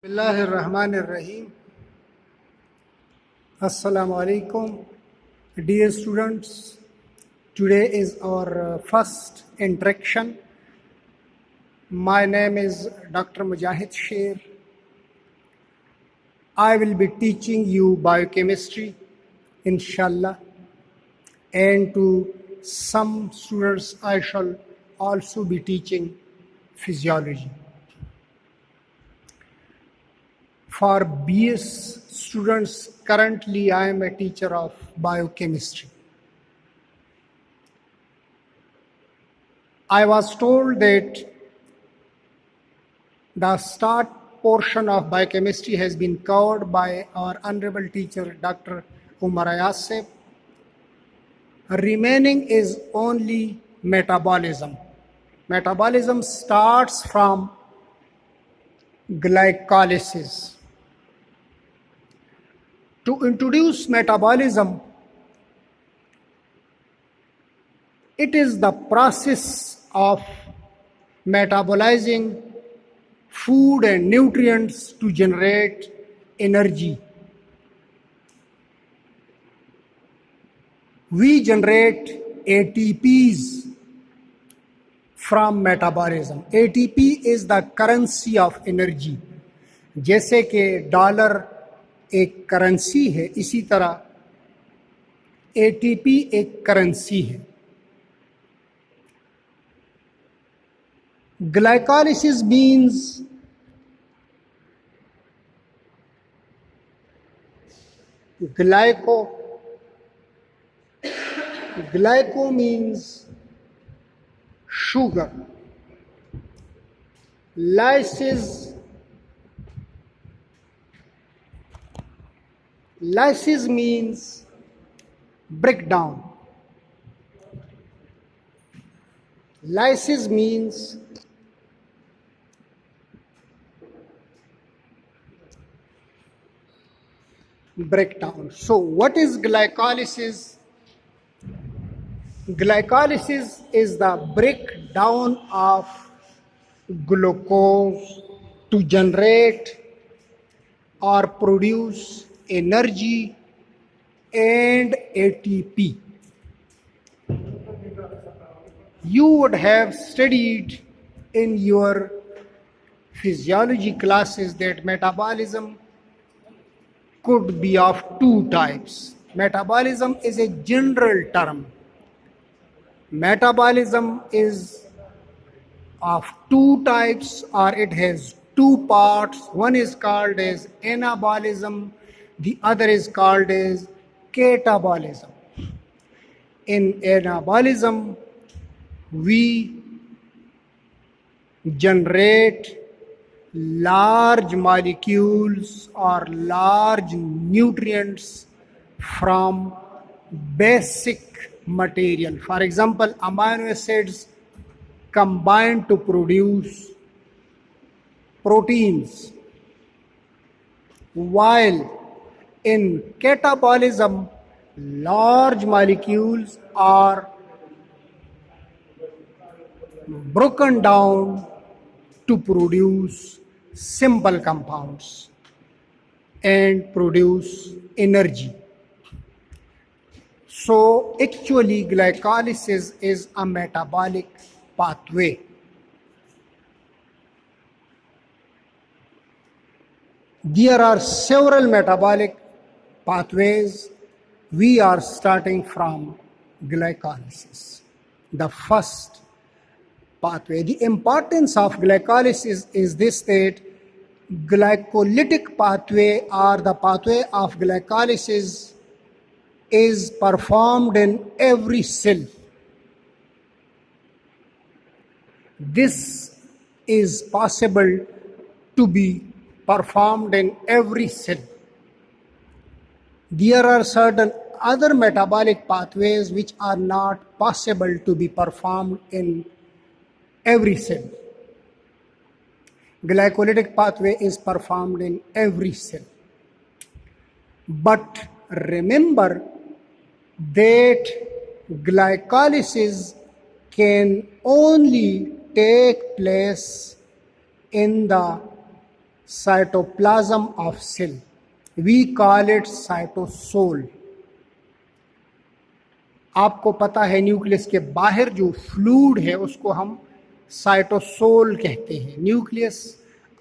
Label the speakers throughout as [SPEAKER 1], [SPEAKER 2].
[SPEAKER 1] Bismillahirrahmanirrahim. Assalamu alaikum. Dear students, today is our first interaction. My name is Dr. Mujahid Sher. I will be teaching you biochemistry, inshallah, and to some students I shall also be teaching physiology. For BS students, currently I am a teacher of biochemistry. I was told that the start portion of biochemistry has been covered by our honorable teacher, Dr. Umar Ayasif. Remaining is only metabolism. Metabolism starts from glycolysis. To introduce metabolism, it is the process of metabolizing food and nutrients to generate energy. We generate ATPs from metabolism. ATP is the currency of energy. जैसे कि dollar एक currency है, इसी तरह ATP एक currency है. Glycolysis means glyco means sugar. Lysis means breakdown. Lysis means breakdown. So what is glycolysis? Glycolysis is the breakdown of glucose to generate or produce energy and ATP. You would have studied in your physiology classes that metabolism could be of two types. Metabolism is a general term. Metabolism is of two types, or it has two parts. One is called as anabolism, the other is called as catabolism. In anabolism, we generate large molecules or large nutrients from basic material. For example, amino acids combine to produce proteins, while in catabolism, large molecules are broken down to produce simple compounds and produce energy. So actually glycolysis is a metabolic pathway. There are several metabolic pathways. We are starting from glycolysis, the first pathway. The importance of glycolysis is this, that glycolytic pathway or the pathway of glycolysis is performed in every cell. This is possible to be performed in every cell. There are certain other metabolic pathways which are not possible to be performed in every cell. Glycolytic pathway is performed in every cell. But remember that glycolysis can only take place in the cytoplasm of cell. We call it cytosol. आपको पता है nucleus के बाहर जो fluid है उसको हम cytosol कहते हैं। न्यूक्लियस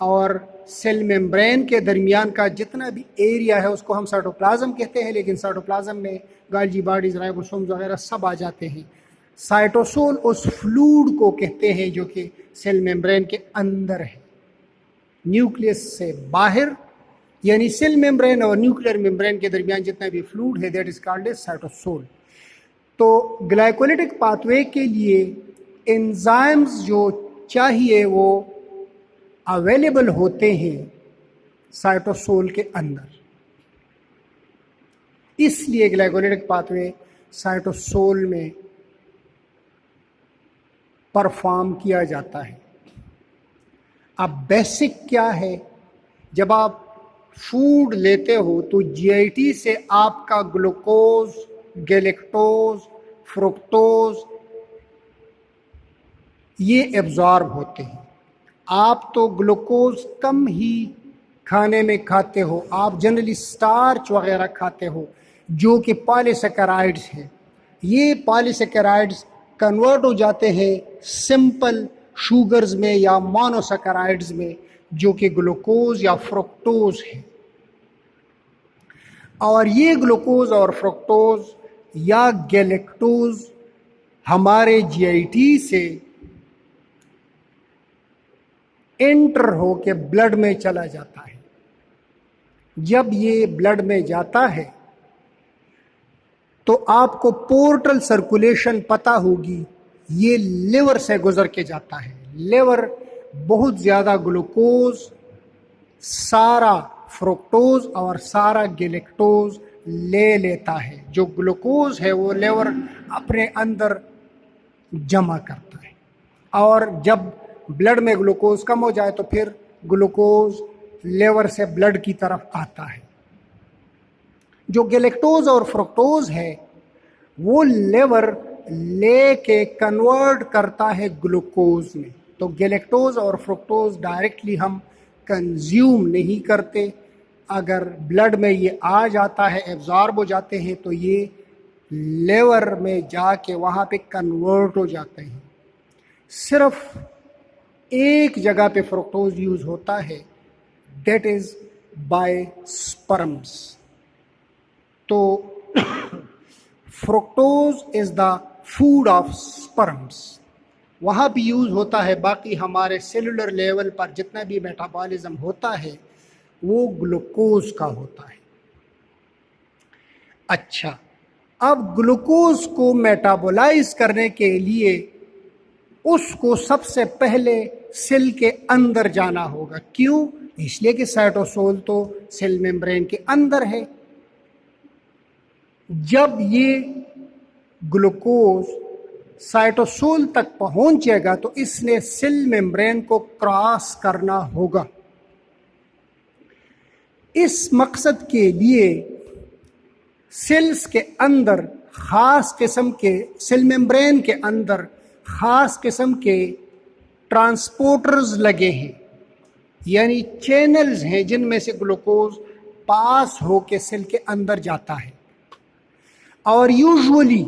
[SPEAKER 1] और सेल मेम्ब्रेन के दरमियान का जितना भी एरिया है उसको हम साइटोप्लाज्म कहते हैं, लेकिन साइटोप्लाज्म में गाल्जी बॉडीज, राइबोसोम्स वगैरह सब आ जाते हैं। साइटोसोल उस फ्लूइड को कहते हैं जो कि सेल मेम्ब्रेन के अंदर है, न्यूक्लियस से बाहर, यानी सेल मेम्ब्रेन और न्यूक्लियर मेम्ब्रेन के दरमियान जितना भी फ्लूइड है that is called as cytosol. तो ग्लाइकोलिटिक पाथवे के लिए एंजाइम्स जो चाहिए वो अवेलेबल होते हैं साइटोसोल के अंदर, इसलिए ग्लाइकोलिटिक पाथवे साइटोसोल में परफॉर्म किया जाता है। अब बेसिक क्या है, जब आप फूड लेते हो तो जीआईटी से आपका ग्लूकोज, गैलेक्टोज, फ्रुक्टोज ये एब्जॉर्ब होते हैं। आप तो ग्लूकोज कम ही खाने में खाते हो, आप जनरली स्टार्च वगैरह खाते हो जो कि पॉलीसेकेराइड्स हैं। ये पॉलीसेकेराइड्स कन्वर्ट हो जाते हैं सिंपल शुगर्स में या मोनोसेकेराइड्स में जो कि ग्लूकोज या फ्रुक्टोज है। और ये ग्लूकोज और फ्रुक्टोज या गैलेक्टोज हमारे जीआईटी से एंटर हो के ब्लड में चला जाता है। जब ये ब्लड में जाता है तो आपको पोर्टल सर्कुलेशन पता होगी, ये लिवर से गुजर के जाता है। लिवर बहुत ज़्यादा ग्लूकोज, सारा फ्रुक्टोज और सारा गैलेक्टोज ले लेता है। जो ग्लूकोज है वो लिवर अपने अंदर जमा करता है, और जब ब्लड में ग्लूकोज कम हो जाए तो फिर ग्लूकोज लिवर से ब्लड की तरफ आता है। जो गैलेक्टोज और फ्रुक्टोज है वो लिवर लेके कन्वर्ट करता है ग्लूकोज में। तो गैलेक्टोज और फ्रुक्टोज डायरेक्टली हम कंज्यूम नहीं करते, अगर ब्लड में ये आ जाता है, एब्जॉर्ब हो जाते हैं, तो ये लिवर में जाके वहाँ पे कन्वर्ट हो जाते हैं। सिर्फ एक जगह पे फ्रुक्टोज यूज होता है, दैट इज बाय स्पर्म्स। तो fructose is the food of sperms, वहाँ भी यूज होता है। बाकी हमारे सेलुलर लेवल पर जितना भी मेटाबॉलिज्म होता है वो ग्लूकोज का होता है। अच्छा, अब ग्लूकोज को मेटाबोलाइज करने के लिए उसको सबसे पहले सेल के अंदर जाना होगा। क्यों? इसलिए कि साइटोसोल तो सेल मेम्ब्रेन के अंदर है। जब ये ग्लूकोज साइटोसोल तक पहुंचेगा तो इसने सेल मेम्ब्रेन को क्रॉस करना होगा। इस मकसद के लिए सेल्स के अंदर खास किस्म के, सेल मेम्ब्रेन के अंदर खास किस्म के ट्रांसपोर्टर्स लगे हैं, यानी चैनल्स हैं जिनमें से ग्लूकोज पास होके सेल के अंदर जाता है। और यूजुअली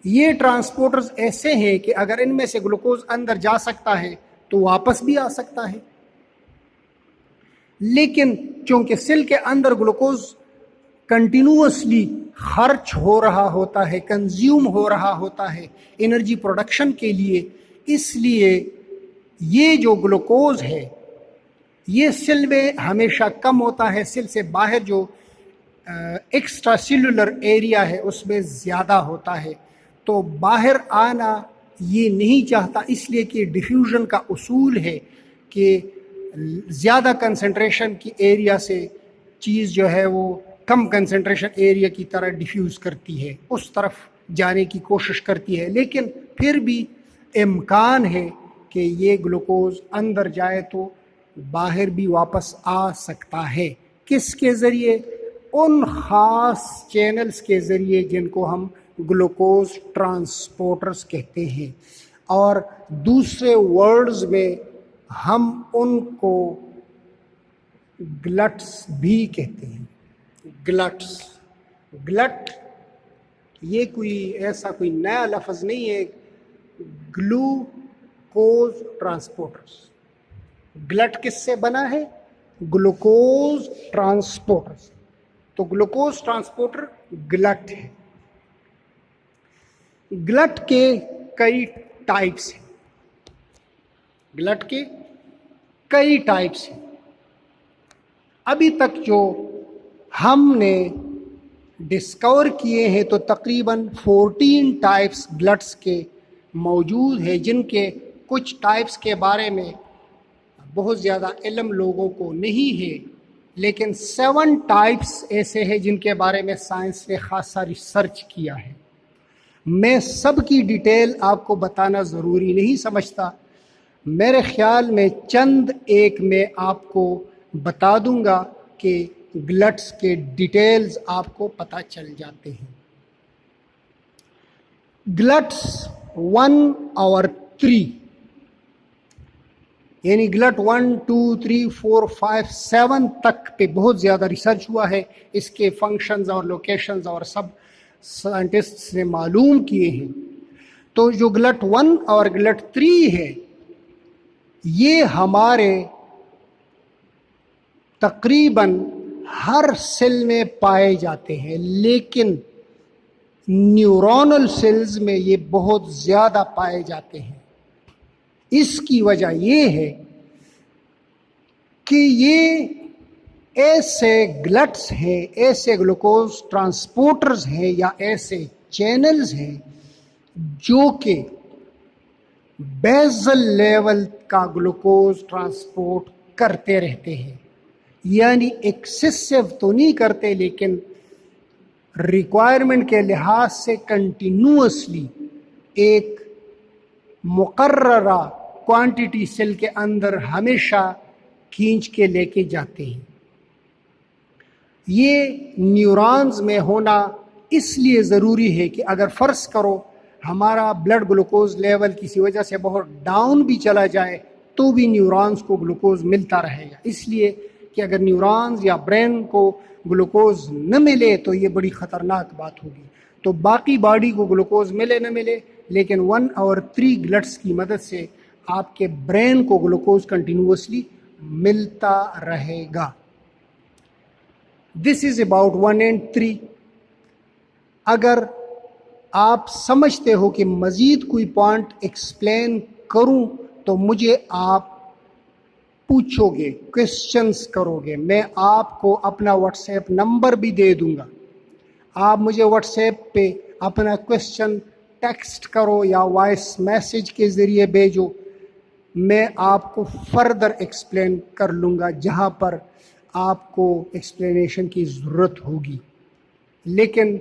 [SPEAKER 1] ये ट्रांसपोर्टर्स ऐसे हैं कि अगर इनमें से ग्लूकोज अंदर जा सकता है तो वापस भी आ सकता है। लेकिन चूंकि सेल के अंदर ग्लूकोज कंटिन्यूअसली खर्च हो रहा होता है, कंज्यूम हो रहा होता है एनर्जी प्रोडक्शन के लिए, इसलिए ये जो ग्लूकोज है ये सेल में हमेशा कम होता है। सेल से बाहर जो एक्स्ट्रा सेलुलर एरिया है उसमें ज़्यादा होता है, तो बाहर आना ये नहीं चाहता, इसलिए कि डिफ्यूजन का उसूल है कि ज़्यादा कंसंट्रेशन की एरिया से चीज़ जो है वो कम कंसंट्रेशन एरिया की तरह डिफ्यूज़ करती है, उस तरफ जाने की कोशिश करती है। लेकिन फिर भी इम्कान है कि ये ग्लूकोज अंदर जाए तो बाहर भी वापस आ सकता है। किसके ज़रिए? उन ख़ास चैनल्स के ज़रिए जिनको हम ग्लूकोज ट्रांसपोर्टर्स कहते हैं, और दूसरे वर्ड्स में हम उनको ग्लट्स भी कहते हैं। ग्लट्स, ग्लट ये कोई ऐसा कोई नया लफ्ज़ नहीं है। ग्लूकोज ट्रांसपोर्टर्स, ग्लट किससे बना है? ग्लूकोज ट्रांसपोर्टर से। तो ग्लूकोज ट्रांसपोर्टर ग्लट है। ग्लट के कई टाइप्स हैं। ग्लट के कई टाइप्स हैं। अभी तक जो हमने डिस्कवर किए हैं तो तकरीबन 14 टाइप्स ग्लट्स के मौजूद है, जिनके कुछ टाइप्स के बारे में बहुत ज़्यादा इल्म लोगों को नहीं है, लेकिन 7 टाइप्स ऐसे हैं जिनके बारे में साइंस ने खासा रिसर्च किया है। मैं सब की डिटेल आपको बताना ज़रूरी नहीं समझता। मेरे ख्याल में चंद एक मैं आपको बता दूंगा कि ग्लट्स के डिटेल्स आपको पता चल जाते हैं। ग्लट्स 1 और 3, यानी ग्लट 1, 2, 3, 4, 5, 7 तक पे बहुत ज़्यादा रिसर्च हुआ है। इसके फंक्शंस और लोकेशंस और सब साइंटिस्ट्स ने मालूम किए हैं। तो जो ग्लट 1 और ग्लट 3 है, ये हमारे तकरीबन हर सेल में पाए जाते हैं, लेकिन न्यूरोनल सेल्स में ये बहुत ज़्यादा पाए जाते हैं। इसकी वजह ये है कि ये ऐसे ग्लट्स हैं, ऐसे ग्लूकोज ट्रांसपोर्टर्स हैं या ऐसे चैनल्स हैं जो कि बेसल लेवल का ग्लूकोज ट्रांसपोर्ट करते रहते हैं। यानी एक्सेसिव तो नहीं करते, लेकिन रिक्वायरमेंट के लिहाज से कंटिन्यूअसली एक मुकर्ररा क्वांटिटी सेल के अंदर हमेशा खींच के लेके जाते हैं। ये न्यूरॉन्स में होना इसलिए ज़रूरी है कि अगर फ़र्ज़ करो हमारा ब्लड ग्लूकोज लेवल किसी वजह से बहुत डाउन भी चला जाए तो भी न्यूरॉन्स को ग्लूकोज मिलता रहेगा। इसलिए कि अगर न्यूरॉन्स या ब्रेन को ग्लूकोज न मिले तो ये बड़ी ख़तरनाक बात होगी। तो बाकी बॉडी को ग्लूकोज मिले न मिले, लेकिन 1 और 3 ग्लट्स की मदद से आपके ब्रेन को ग्लूकोज कंटिन्यूअसली मिलता रहेगा। This is about 1 and 3। अगर आप समझते हो कि मज़ीद कोई पॉइंट एक्सप्लेन करूं तो मुझे आप पूछोगे, क्वेश्चंस करोगे। मैं आपको अपना व्हाट्सएप नंबर भी दे दूंगा। आप मुझे व्हाट्सएप पे अपना क्वेश्चन टेक्स्ट करो या वॉइस मैसेज के ज़रिए भेजो। मैं आपको फर्दर एक्सप्लेन कर लूँगा जहाँ पर आपको एक्सप्लेनेशन की ज़रूरत होगी। लेकिन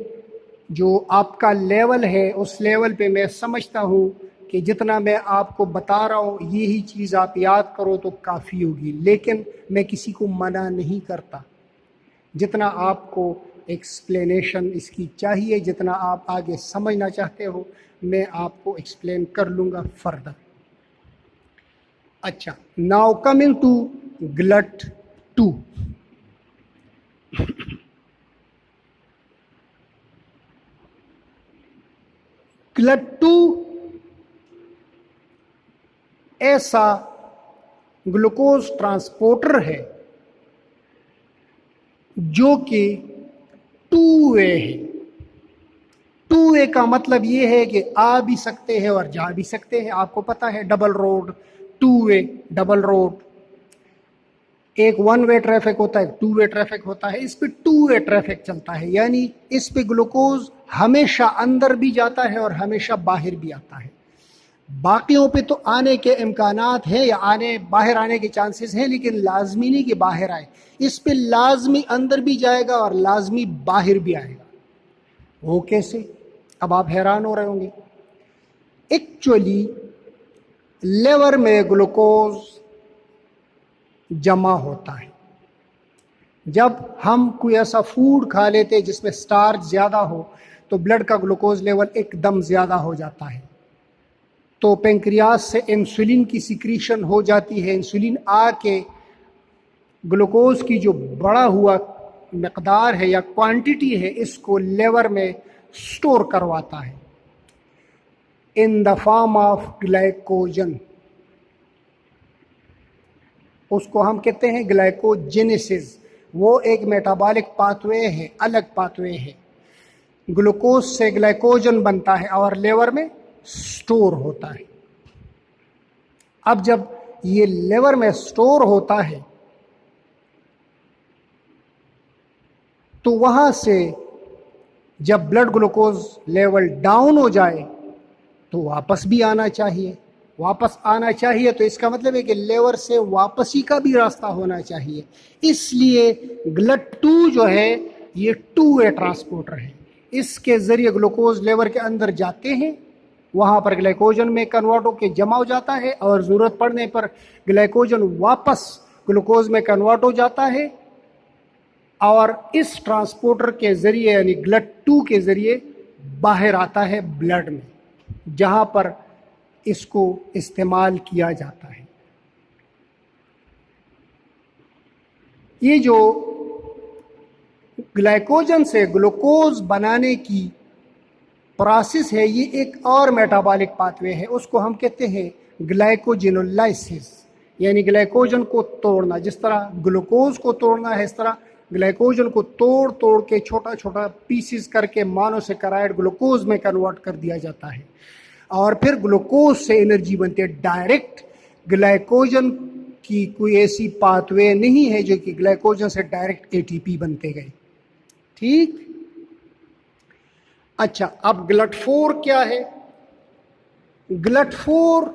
[SPEAKER 1] जो आपका लेवल है उस लेवल पे मैं समझता हूँ कि जितना मैं आपको बता रहा हूँ यही चीज़ आप याद करो तो काफ़ी होगी। लेकिन मैं किसी को मना नहीं करता। जितना आपको एक्सप्लेनेशन इसकी चाहिए, जितना आप आगे समझना चाहते हो, मैं आपको एक्सप्लेन कर लूँगा फर्दर। अच्छा, now coming to GLUT 2। GLUT 2 ऐसा ग्लूकोज ट्रांसपोर्टर है जो कि 2 वे है। 2 वे का मतलब ये है कि आ भी सकते हैं और जा भी सकते हैं। आपको पता है डबल रोड, 2 वे डबल रोड, एक 1 वे ट्रैफिक होता है, 2 वे ट्रैफिक होता है। इस पे 2 वे ट्रैफिक चलता है, यानी इस पे ग्लूकोज हमेशा अंदर भी जाता है और हमेशा बाहर भी आता है। बाकियों पे तो आने के इम्कानात हैं या बाहर आने के चांसेस हैं, लेकिन लाजमी नहीं कि बाहर आए। इस पे लाजमी अंदर भी जाएगा और लाजमी बाहर भी आएगा। वो कैसे? अब आप हैरान हो रहे होंगे। एक्चुअली लिवर में ग्लूकोज जमा होता है। जब हम कोई ऐसा फूड खा लेते हैं जिसमें स्टार्च ज़्यादा हो तो ब्लड का ग्लूकोज लेवल एकदम ज़्यादा हो जाता है। तो पेंक्रियास से इंसुलिन की सिक्रीशन हो जाती है। इंसुलिन आके ग्लूकोज की जो बढ़ा हुआ मकदार है या क्वांटिटी है, इसको लिवर में स्टोर करवाता है in the form of glycogen. उसको हम कहते हैं ग्लाइकोजेनेसिस। वो एक मेटाबॉलिक पाथवे है, अलग पाथवे है। ग्लूकोज से ग्लाइकोजन बनता है और लिवर में स्टोर होता है। अब जब ये लिवर में स्टोर होता है तो वहां से जब ब्लड ग्लूकोज लेवल डाउन हो जाए तो वापस भी आना चाहिए। वापस आना चाहिए तो इसका मतलब है कि लेवर से वापसी का भी रास्ता होना चाहिए। इसलिए GLUT2 जो है ये 2-वे ट्रांसपोर्टर है। इसके जरिए ग्लूकोज लेवर के अंदर जाते हैं, वहां पर ग्लाइकोजन में कन्वर्ट होकर जमा हो जाता है और जरूरत पड़ने पर ग्लाइकोजन वापस ग्लूकोज में कन्वर्ट हो जाता है और इस ट्रांसपोर्टर के जरिए यानी GLUT2 के जरिए बाहर आता है ब्लड में, जहां पर इसको इस्तेमाल किया जाता है। ये जो ग्लाइकोजन से ग्लूकोज बनाने की प्रोसेस है, ये एक और मेटाबॉलिक पाथवे है, उसको हम कहते हैं ग्लाइकोजेनोलाइसिस, यानी ग्लाइकोजन को तोड़ना। जिस तरह ग्लूकोज को तोड़ना है, इस तरह ग्लाइकोजन को तोड़ तोड़ के छोटा छोटा पीसेस करके मोनोसेकेराइड ग्लूकोज में कन्वर्ट कर दिया जाता है और फिर ग्लूकोज से एनर्जी बनती है। डायरेक्ट ग्लाइकोजन की कोई ऐसी पाथवे नहीं है जो कि ग्लाइकोजन से डायरेक्ट एटीपी बनते गए। ठीक। अच्छा, अब GLUT4 क्या है? GLUT4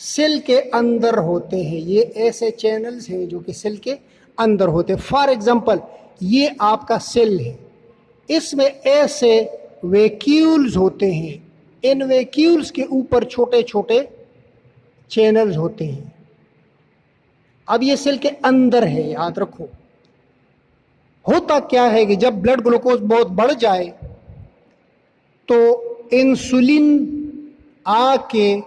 [SPEAKER 1] सेल के अंदर होते हैं। ये ऐसे चैनल्स हैं जो कि सेल के अंदर होते हैं। फॉर एग्जांपल, ये आपका सेल है, इसमें ऐसे वैक्यूल्स होते हैं। इन वैक्यूल्स के ऊपर छोटे छोटे चैनल्स होते हैं। अब ये सेल के अंदर है, याद रखो। होता क्या है कि जब ब्लड ग्लूकोज बहुत बढ़ जाए तो इंसुलिन आके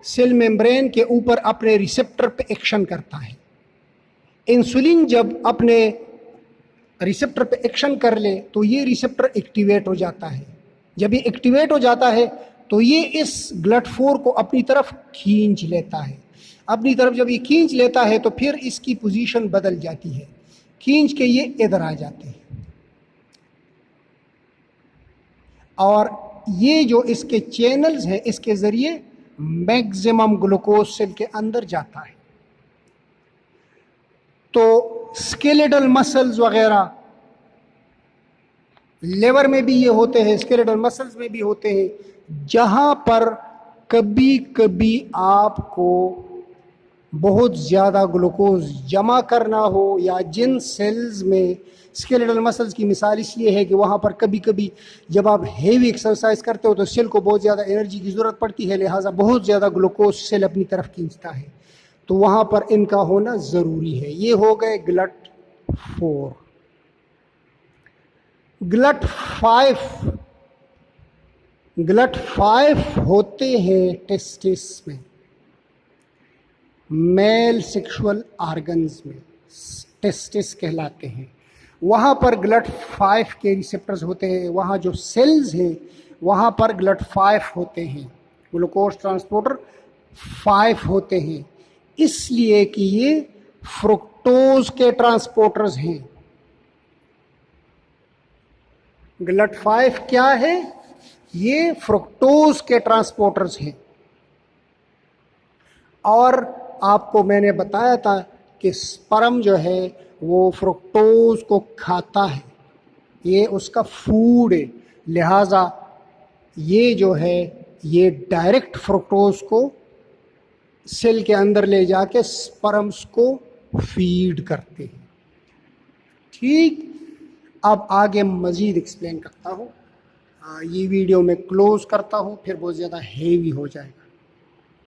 [SPEAKER 1] सेल मेम्ब्रेन के ऊपर अपने रिसेप्टर पे एक्शन करता है। इंसुलिन जब अपने रिसेप्टर पे एक्शन कर ले तो ये रिसेप्टर एक्टिवेट हो जाता है। जब ये एक्टिवेट हो जाता है तो ये इस GLUT4 को अपनी तरफ खींच लेता है। अपनी तरफ जब ये खींच लेता है तो फिर इसकी पोजीशन बदल जाती है, खींच के ये इधर आ जाते हैं और ये जो इसके चैनल्स हैं, इसके जरिए मैक्सिमम ग्लूकोज सेल के अंदर जाता है। तो स्केलेटल मसल्स वगैरह लिवर में भी ये होते हैं, स्केलेटल मसल्स में भी होते हैं, जहां पर कभी कभी आपको बहुत ज़्यादा ग्लूकोज जमा करना हो, या जिन सेल्स में स्केलेटल मसल्स की मिसाल इसलिए है कि वहाँ पर कभी कभी जब आप हेवी एक्सरसाइज करते हो तो सेल को बहुत ज़्यादा एनर्जी की ज़रूरत पड़ती है, लिहाजा बहुत ज़्यादा ग्लूकोज सेल अपनी तरफ खींचता है, तो वहाँ पर इनका होना ज़रूरी है। ये हो गए GLUT4। GLUT5 होते हैं टेस्टिस में, मेल सेक्सुअल ऑर्गन्स में, टेस्टिस कहलाते हैं। वहाँ पर GLUT5 के रिसेप्टर्स होते हैं। वहाँ जो सेल्स हैं वहाँ पर GLUT5 होते हैं, ग्लूकोज ट्रांसपोर्टर 5 होते हैं, इसलिए कि ये फ्रुक्टोज के ट्रांसपोर्टर्स हैं। GLUT5 क्या है? ये फ्रुक्टोज के ट्रांसपोर्टर्स हैं। और आपको मैंने बताया था कि स्पर्म जो है वो फ्रुक्टोज को खाता है, ये उसका फूड है, लिहाजा ये जो है ये डायरेक्ट फ्रुक्टोज को सेल के अंदर ले जाके स्पर्म्स को फीड करते हैं। ठीक। अब आगे मज़ीद एक्सप्लेन करता हूँ। ये वीडियो मैं क्लोज करता हूँ, फिर बहुत ज़्यादा हेवी हो जाएगा।